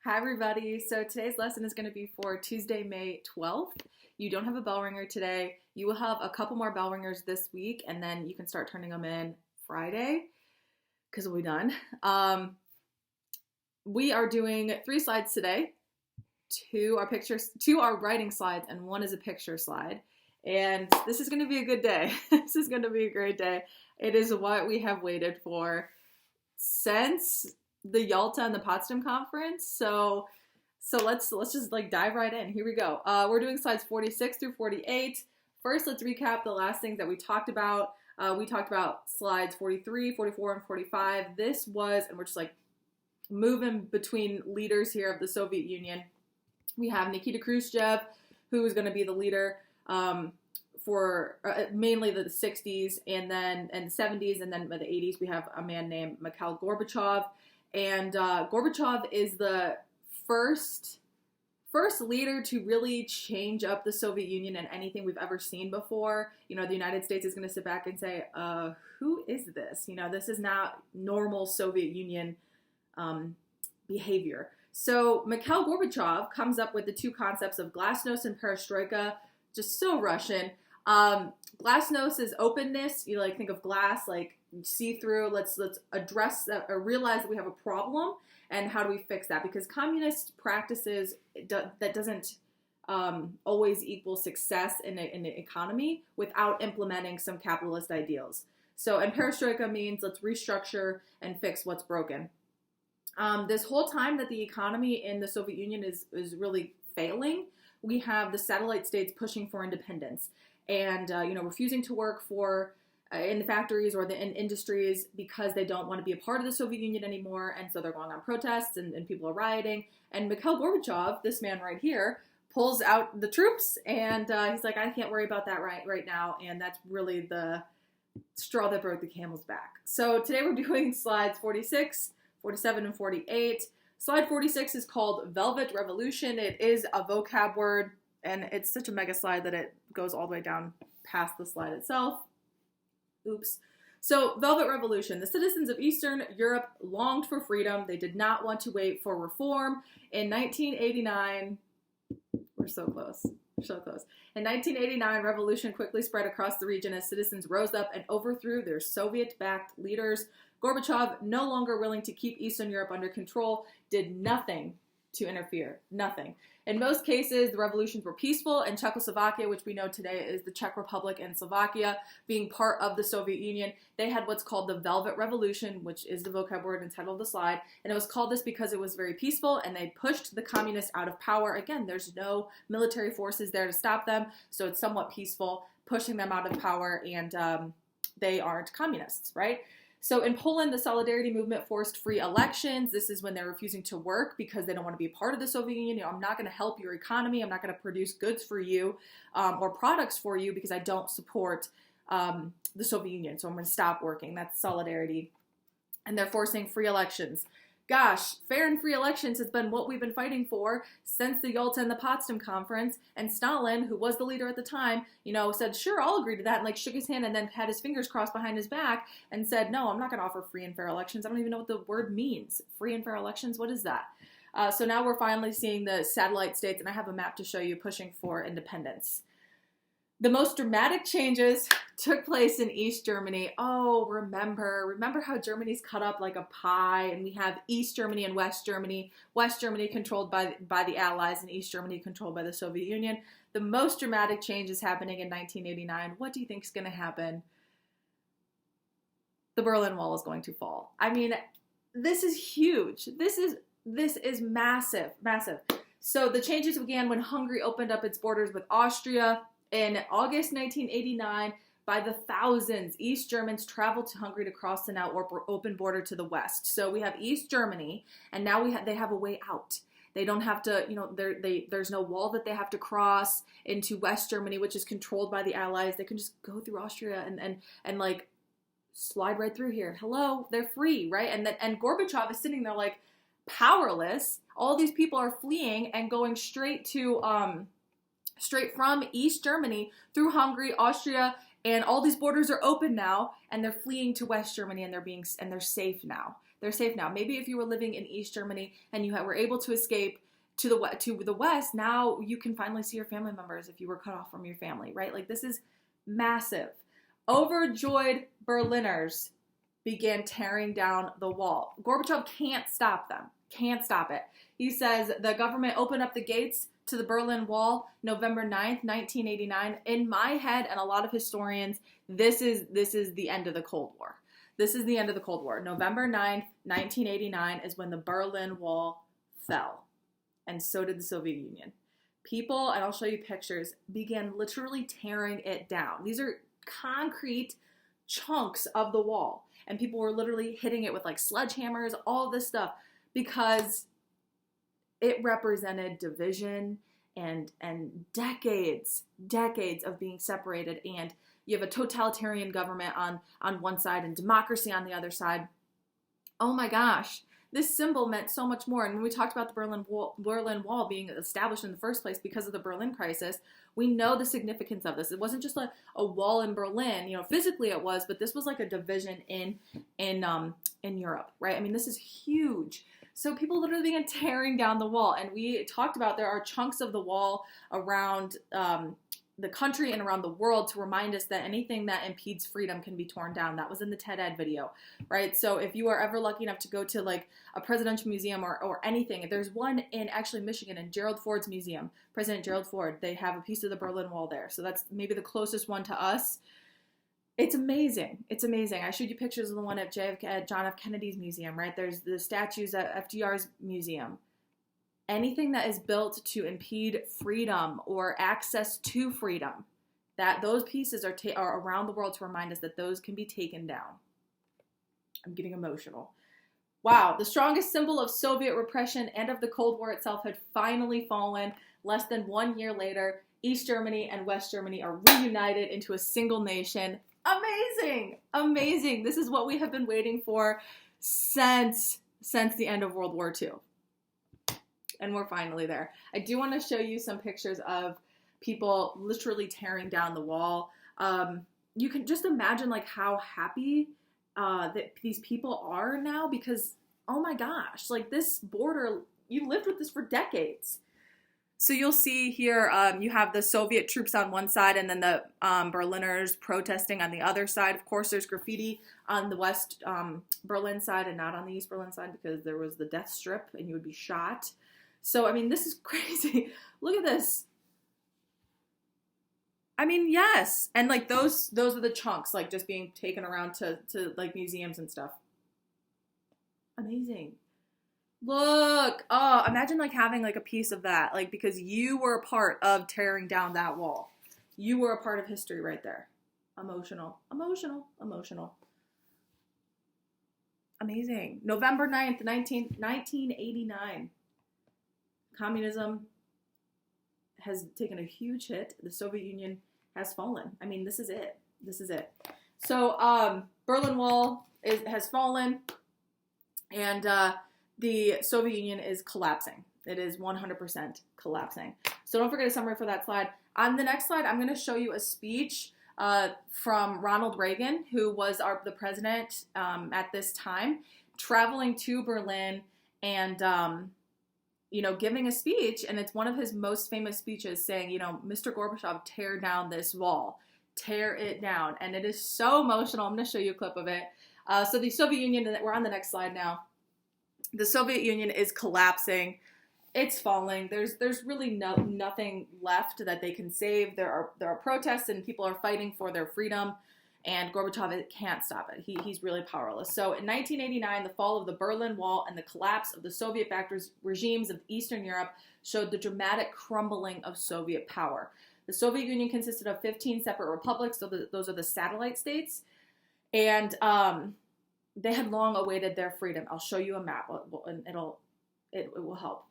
Hi everybody. So today's lesson is going to be for Tuesday, May 12th. You don't have a bell ringer today. You will have a couple more bell ringers this week, and then you can start turning them in Friday because we'll be done. We are doing 3 slides today. Two are writing slides, and one is a picture slide. And this is going to be a good day. This is going to be a great day. It is what we have waited for since the Yalta and the Potsdam conference. So let's just dive right in. Here we go. We're doing slides 46 through 48. First, let's recap the last things that we talked about. We talked about slides 43, 44, and 45. And we're just moving between leaders here of the Soviet Union. We have Nikita Khrushchev, who is going to be the leader for mainly the 60s and the 70s, and then by the 80s we have a man named Mikhail Gorbachev. And Gorbachev is the first leader to really change up the Soviet Union and anything we've ever seen before. You know, the United States is going to sit back and say, who is this? You know, this is not normal Soviet Union behavior. So Mikhail Gorbachev comes up with the two concepts of glasnost and perestroika, just so Russian. Glasnost is openness. You think of glass, see through. Let's address that, or realize that we have a problem, and how do we fix that? Because communist practices that doesn't always equal success in an economy without implementing some capitalist ideals. So, and perestroika means let's restructure and fix what's broken. This whole time that the economy in the Soviet Union is really failing, we have the satellite states pushing for independence and refusing to work in the factories or in industries because they don't want to be a part of the Soviet Union anymore, and so they're going on protests and people are rioting. And Mikhail Gorbachev, this man right here, pulls out the troops, and he's like, I can't worry about that right now, and that's really the straw that broke the camel's back. So today we're doing slides 46, 47, and 48. Slide 46 is called Velvet Revolution. It is a vocab word, and it's such a mega slide that it goes all the way down past the slide itself. Oops. So, Velvet Revolution. The citizens of Eastern Europe longed for freedom. They did not want to wait for reform. In 1989, we're so close. So close. In 1989, revolution quickly spread across the region as citizens rose up and overthrew their Soviet-backed leaders. Gorbachev, no longer willing to keep Eastern Europe under control, did nothing to interfere. Nothing. In most cases, the revolutions were peaceful, and Czechoslovakia, which we know today is the Czech Republic and Slovakia, being part of the Soviet Union, they had what's called the Velvet Revolution, which is the vocab word and title of the slide. And it was called this because it was very peaceful, and they pushed the communists out of power. Again, there's no military forces there to stop them, so it's somewhat peaceful, pushing them out of power, and they aren't communists, right? So in Poland, the Solidarity movement forced free elections. This is when they're refusing to work because they don't want to be a part of the Soviet Union. I'm not going to help your economy. I'm not going to produce goods for you or products for you because I don't support the Soviet Union. So I'm going to stop working. That's Solidarity. And they're forcing free elections. Gosh, fair and free elections has been what we've been fighting for since the Yalta and the Potsdam conference. And Stalin, who was the leader at the time, said, sure, I'll agree to that, and shook his hand and then had his fingers crossed behind his back and said, no, I'm not going to offer free and fair elections. I don't even know what the word means. Free and fair elections, what is that? So now we're finally seeing the satellite states, and I have a map to show you, pushing for independence. The most dramatic changes took place in East Germany. Oh, remember how Germany's cut up like a pie, and we have East Germany and West Germany. West Germany controlled by the Allies, and East Germany controlled by the Soviet Union. The most dramatic change is happening in 1989. What do you think is going to happen? The Berlin Wall is going to fall. I mean, this is huge. This is massive, massive. So the changes began when Hungary opened up its borders with Austria. In August 1989, by the thousands, East Germans traveled to Hungary to cross the now open border to the west. So we have East Germany, and now they have a way out. They don't have to, there's no wall that they have to cross into West Germany, which is controlled by the Allies. They can just go through Austria and slide right through here. Hello, they're free, right? And Gorbachev is sitting there powerless. All these people are fleeing and going straight from East Germany through Hungary, Austria, and all these borders are open now, and they're fleeing to West Germany, and they're safe now. They're safe now. Maybe if you were living in East Germany and you were able to escape to the west, now you can finally see your family members if you were cut off from your family, right? Like, this is massive. Overjoyed Berliners began tearing down the wall. Gorbachev can't stop them. Can't stop it. He says the government opened up the gates to the Berlin Wall November 9th, 1989. In my head and a lot of historians, this is the end of the Cold War. This is the end of the Cold War. November 9th, 1989 is when the Berlin Wall fell. And so did the Soviet Union. People, and I'll show you pictures, began literally tearing it down. These are concrete chunks of the wall. And people were literally hitting it with like sledgehammers, all this stuff, because it represented division and decades of being separated. And you have a totalitarian government on one side and democracy on the other side. Oh my gosh, this symbol meant so much more. And when we talked about the Berlin Wall being established in the first place because of the Berlin crisis, we know the significance of this. It wasn't just a wall in Berlin, you know, physically it was, but this was like a division in Europe, right? I mean, this is huge. So people literally began tearing down the wall. And we talked about there are chunks of the wall around the country and around the world to remind us that anything that impedes freedom can be torn down. That was in the TED Ed video, right? So if you are ever lucky enough to go to like a presidential museum or anything, there's one in actually Michigan in Gerald Ford's museum, President Gerald Ford. They have a piece of the Berlin Wall there. So that's maybe the closest one to us. It's amazing. It's amazing. I showed you pictures of the one at John F. Kennedy's museum, right? There's the statues at FDR's museum. Anything that is built to impede freedom or access to freedom, that those pieces are around the world to remind us that those can be taken down. I'm getting emotional. Wow, the strongest symbol of Soviet repression and of the Cold War itself had finally fallen. Less than 1 year later, East Germany and West Germany are reunited into a single nation. Amazing! Amazing! This is what we have been waiting for since the end of World War II. And we're finally there. I do want to show you some pictures of people literally tearing down the wall. You can just imagine like how happy that these people are now, because, oh my gosh, like this border, you lived with this for decades. So you'll see here, you have the Soviet troops on one side and then the Berliners protesting on the other side. Of course, there's graffiti on the West Berlin side and not on the East Berlin side because there was the death strip and you would be shot. So, I mean, this is crazy. Look at this. I mean, yes. And like those are the chunks, like just being taken around to like museums and stuff. Amazing. Look. Oh, imagine like having like a piece of that, like because you were a part of tearing down that wall. You were a part of history right there. Emotional. Emotional. Emotional. Amazing. November 9th, 1989. Communism has taken a huge hit. The Soviet Union has fallen. I mean, this is it. This is it. So Berlin Wall has fallen, and the Soviet Union is collapsing. It is 100% collapsing. So don't forget a summary for that slide. On the next slide, I'm going to show you a speech from Ronald Reagan, who was the president at this time, traveling to Berlin and giving a speech, and it's one of his most famous speeches saying, Mr. Gorbachev, tear down this wall, tear it down. And it is so emotional. I'm going to show you a clip of it. So the Soviet Union, we're on the next slide now. The Soviet Union is collapsing. It's falling. There's really nothing left that they can save. There are protests and people are fighting for their freedom. And Gorbachev can't stop it. He's really powerless. So in 1989, the fall of the Berlin Wall and the collapse of the Soviet-backed regimes of Eastern Europe showed the dramatic crumbling of Soviet power. The Soviet Union consisted of 15 separate republics, so those are the satellite states, and they had long awaited their freedom. I'll show you a map, and it will help.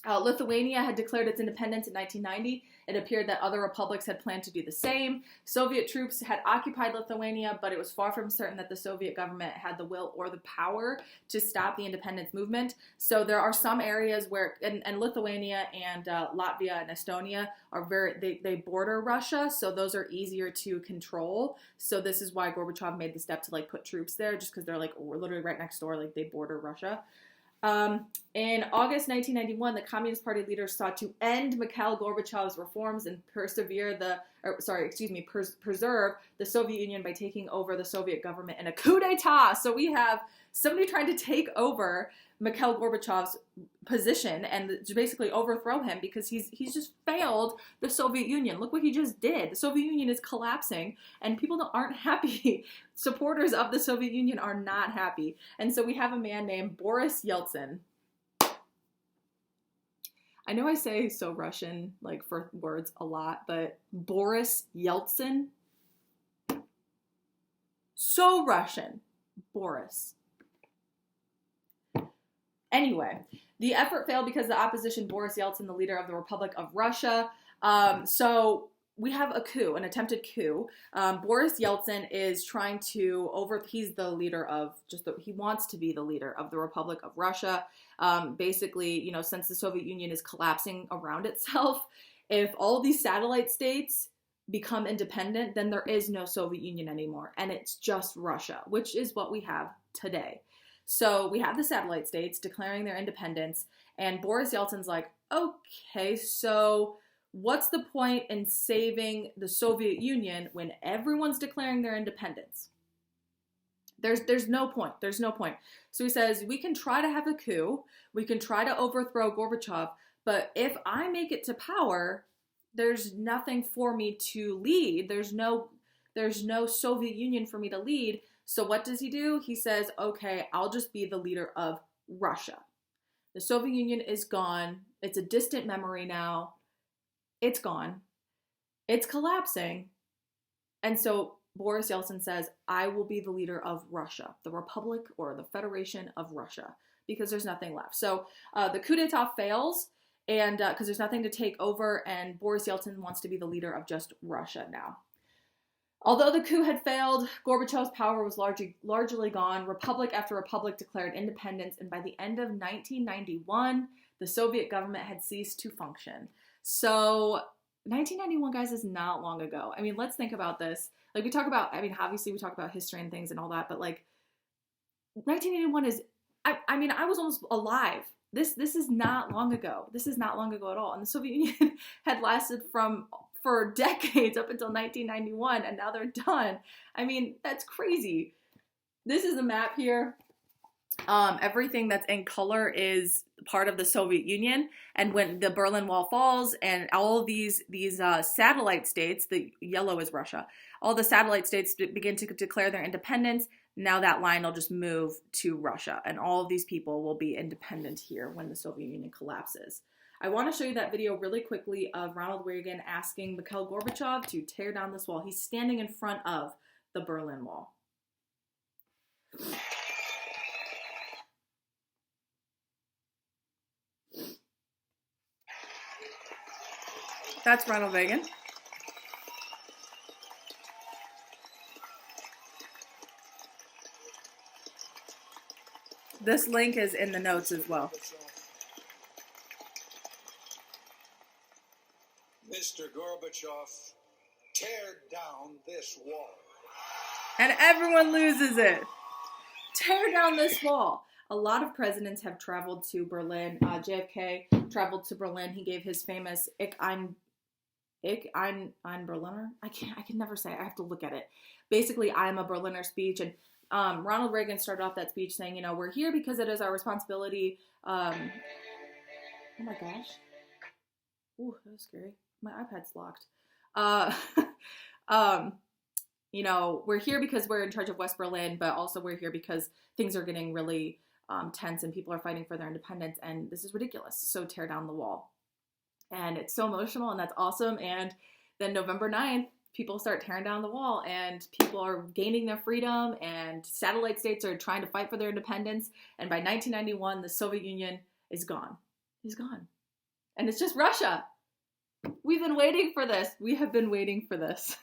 Lithuania had declared its independence in 1990. It appeared that other republics had planned to do the same. Soviet troops had occupied Lithuania, but it was far from certain that the Soviet government had the will or the power to stop the independence movement. So there are some areas where, and Lithuania and Latvia and Estonia are they border Russia, so those are easier to control. So this is why Gorbachev made the step to like put troops there, just because they're like we're literally right next door, like they border Russia. In August 1991, the Communist Party leaders sought to end Mikhail Gorbachev's reforms and preserve the Soviet Union by taking over the Soviet government in a coup d'etat. So we have somebody trying to take over Mikhail Gorbachev's position and to basically overthrow him because he's just failed the Soviet Union. Look what he just did. The Soviet Union is collapsing and people aren't happy. Supporters of the Soviet Union are not happy. And so we have a man named Boris Yeltsin. I know I say so Russian, like for words a lot, but Boris Yeltsin, so Russian, Boris. Anyway, the effort failed because the opposition, Boris Yeltsin, the leader of the Republic of Russia. So we have a coup, an attempted coup. Boris Yeltsin is trying to he's the leader of he wants to be the leader of the Republic of Russia. Basically, you know, since the Soviet Union is collapsing around itself, if all these satellite states become independent, then there is no Soviet Union anymore. And it's just Russia, which is what we have today. So we have the satellite states declaring their independence, and Boris Yeltsin's like, okay, so what's the point in saving the Soviet Union when everyone's declaring their independence? There's no point. There's no point. So he says, we can try to have a coup, we can try to overthrow Gorbachev, but if I make it to power, there's nothing for me to lead. There's no Soviet Union for me to lead. So what does he do? He says, okay, I'll just be the leader of Russia. The Soviet Union is gone. It's a distant memory now. It's gone. It's collapsing. And so Boris Yeltsin says, I will be the leader of Russia, the Republic or the Federation of Russia, because there's nothing left. So the coup d'etat fails, and because there's nothing to take over, and Boris Yeltsin wants to be the leader of just Russia now. Although the coup had failed, Gorbachev's power was largely gone. Republic after republic declared independence, and by the end of 1991, the Soviet government had ceased to function. So 1991, guys, is not long ago. I mean, let's think about this. Like we talk about, I mean, obviously we talk about history and things and all that, but like 1981 is, I mean, I was almost alive. This is not long ago. This is not long ago at all. And the Soviet Union had lasted for decades up until 1991, and now they're done. I mean, that's crazy. This is a map here. Everything that's in color is part of the Soviet Union, and when the Berlin Wall falls and all these satellite states, the yellow is Russia, all the satellite states begin to declare their independence, now that line will just move to Russia, and all of these people will be independent here when the Soviet Union collapses. I want to show you that video really quickly of Ronald Reagan asking Mikhail Gorbachev to tear down this wall. He's standing in front of the Berlin Wall. That's Ronald Reagan. This link is in the notes as well. Mr. Gorbachev, tear down this wall. And everyone loses it. Tear down this wall. A lot of presidents have traveled to Berlin. JFK traveled to Berlin. He gave his famous Ich ein Berliner. I can never say it. I have to look at it. Basically, I'm a Berliner speech. And Ronald Reagan started off that speech saying, you know, we're here because it is our responsibility. Oh my gosh. Ooh, that was scary. My iPad's locked. You know, we're here because we're in charge of West Berlin, but also we're here because things are getting really tense and people are fighting for their independence, and this is ridiculous. So tear down the wall. And it's so emotional, and that's awesome. And then November 9th, people start tearing down the wall, and people are gaining their freedom, and satellite states are trying to fight for their independence. And by 1991, the Soviet Union is gone. It's gone. And it's just Russia. We've been waiting for this. We have been waiting for this.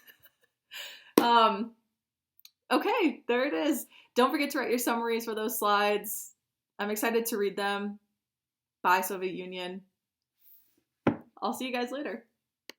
Okay, there it is. Don't forget to write your summaries for those slides. I'm excited to read them. Bye, Soviet Union. I'll see you guys later.